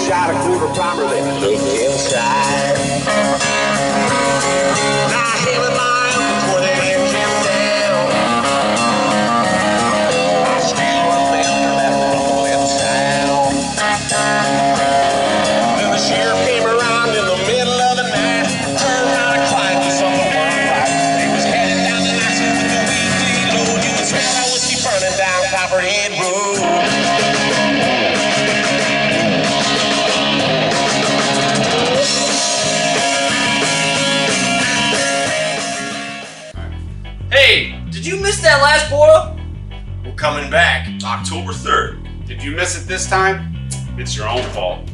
shot a quarter pounder, then looked inside. Now heavy lines before the engine down. I still remember that rumbling sound. Then the sheriff came around in the middle of the night, turned around and climbed to something one right. He was heading down the Messie with the weekly load. You could smell that whiskey burning down Copperhead Road. Hey, did you miss that last boil? We're coming back October 3rd. If you miss it this time, it's your own fault.